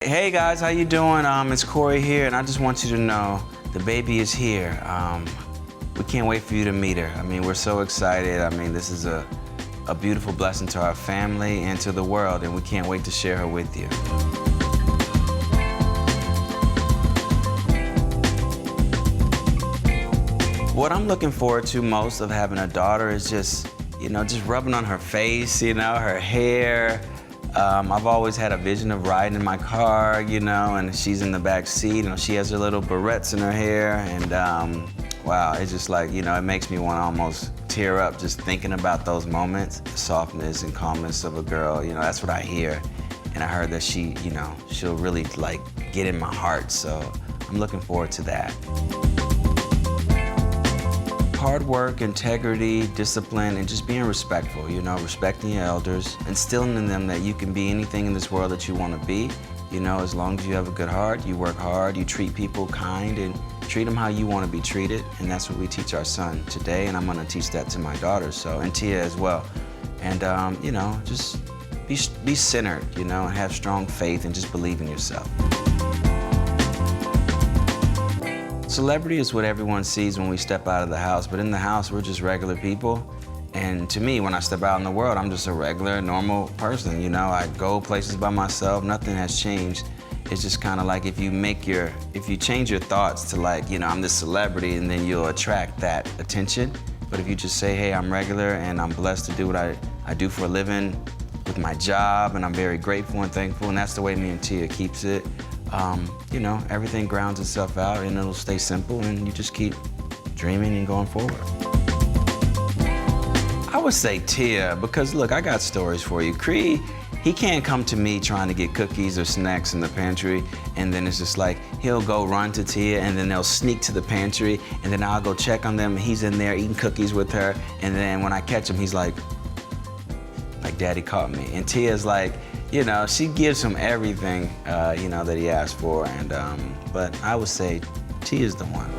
Hey guys, how you doing? It's Cory here, and I just want you to know the baby is here. We can't wait for you to meet her. I mean, we're so excited. I mean, this is a beautiful blessing to our family and to the world, and we can't wait to share her with you. What I'm looking forward to most of having a daughter is just rubbing on her face, her hair. I've always had a vision of riding in my car, and she's in the back seat, she has her little barrettes in her hair, and wow, it's just like, it makes me want to almost tear up just thinking about those moments. The softness and calmness of a girl, that's what I hear. And I heard that she'll really get in my heart, so I'm looking forward to that. Hard work, integrity, discipline, and just being respectful, respecting your elders, instilling in them that you can be anything in this world that you want to be. As long as you have a good heart, you work hard, you treat people kind, and treat them how you want to be treated. And that's what we teach our son today, and I'm going to teach that to my daughter, and Tia as well. And, just be centered, and have strong faith and just believe in yourself. Celebrity is what everyone sees when we step out of the house, but in the house, we're just regular people. And to me, when I step out in the world, I'm just a regular, normal person. I go places by myself, nothing has changed. It's just kind of like if you change your thoughts to I'm this celebrity, and then you'll attract that attention. But if you just say, hey, I'm regular and I'm blessed to do what I do for a living with my job, and I'm very grateful and thankful, and that's the way me and Tia keeps it. Everything grounds itself out, and it'll stay simple, and you just keep dreaming and going forward. I would say Tia, because look, I got stories for you. Cree, he can't come to me trying to get cookies or snacks in the pantry, and then it's just like, he'll go run to Tia, and then they'll sneak to the pantry, and then I'll go check on them, he's in there eating cookies with her, and then when I catch him, he's like, Daddy caught me. And Tia's like, she gives him everything, that he asked for, and but I would say Tia's the one.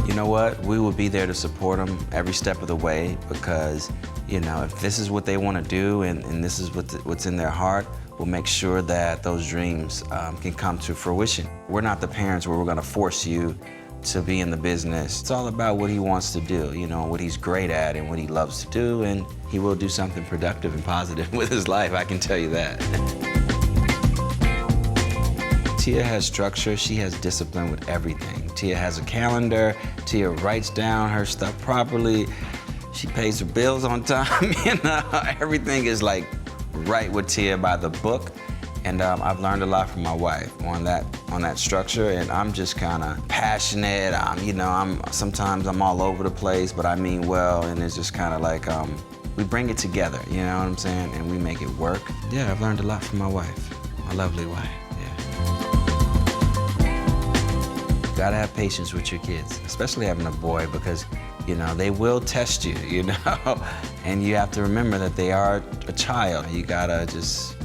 You know what? We will be there to support them every step of the way, because, if this is what they want to do and this is what's in their heart, we'll make sure that those dreams can come to fruition. We're not the parents where we're going to force you to be in the business. It's all about what he wants to do, what he's great at and what he loves to do, and he will do something productive and positive with his life, I can tell you that. Tia has structure, she has discipline with everything. Tia has a calendar, Tia writes down her stuff properly, she pays her bills on time, everything is right with Tia by the book. And I've learned a lot from my wife on that structure, and I'm just kind of passionate. Sometimes I'm all over the place, but I mean well, and it's just kind of we bring it together, you know what I'm saying, and we make it work. Yeah, I've learned a lot from my wife, my lovely wife. Yeah. You gotta have patience with your kids, especially having a boy, because they will test you, and you have to remember that they are a child. You gotta just.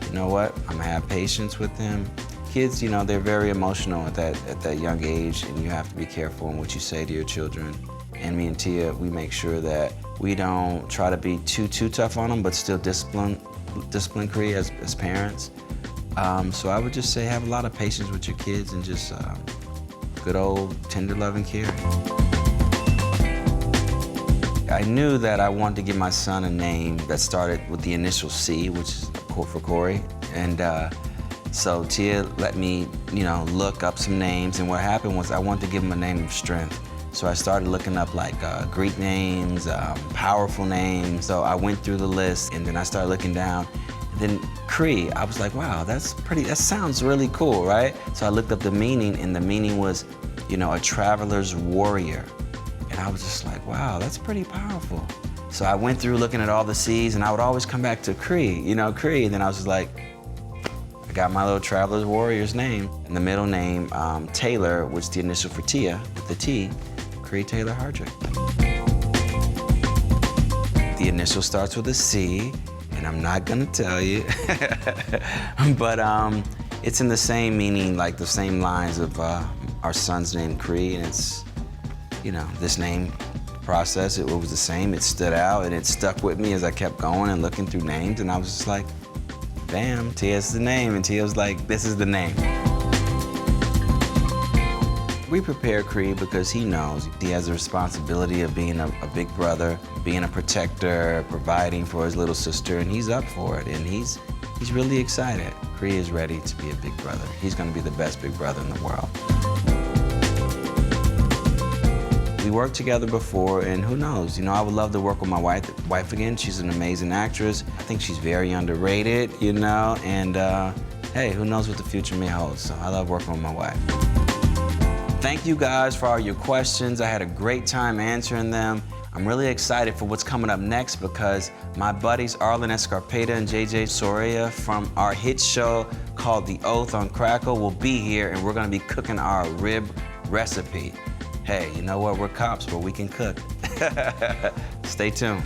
You know what? I'm gonna have patience with them. Kids, they're very emotional at that young age, and you have to be careful in what you say to your children. And me and Tia, we make sure that we don't try to be too tough on them, but still discipline Cree as parents. So I would just say have a lot of patience with your kids and just good old tender loving care. I knew that I wanted to give my son a name that started with the initial C, which is for Cory, and so Tia let me, look up some names, and what happened was I wanted to give him a name of strength. So I started looking up Greek names, powerful names. So I went through the list, and then I started looking down. And then Cree, I was like, wow, that sounds really cool, right? So I looked up the meaning, and the meaning was, a traveler's warrior. And I was just like, wow, that's pretty powerful. So I went through looking at all the C's, and I would always come back to Cree, Cree, and then I was just like, I got my little Traveler's Warrior's name. And the middle name, Taylor, was the initial for Tia, with the T, Cory Hardrict. The initial starts with a C, and I'm not gonna tell you, but it's in the same meaning, the same lines of our son's name, Cree, and it's, this name process, it was the same, it stood out, and it stuck with me as I kept going and looking through names, and I was just like, bam, Tia's the name. And Tia was like, this is the name. We prepare Cree because he knows he has the responsibility of being a big brother, being a protector, providing for his little sister, and he's up for it, and he's really excited. Cree is ready to be a big brother. He's gonna be the best big brother in the world. We worked together before, and who knows, you know, I would love to work with my wife again. She's an amazing actress. I think she's very underrated, you know, and hey, who knows what the future may hold, so I love working with my wife. Thank you guys for all your questions. I had a great time answering them. I'm really excited for what's coming up next because my buddies Arlen Escarpeta and JJ Soria from our hit show called The Oath on Crackle will be here, and we're gonna be cooking our rib recipe. Hey, you know what? We're cops, but we can cook. Stay tuned.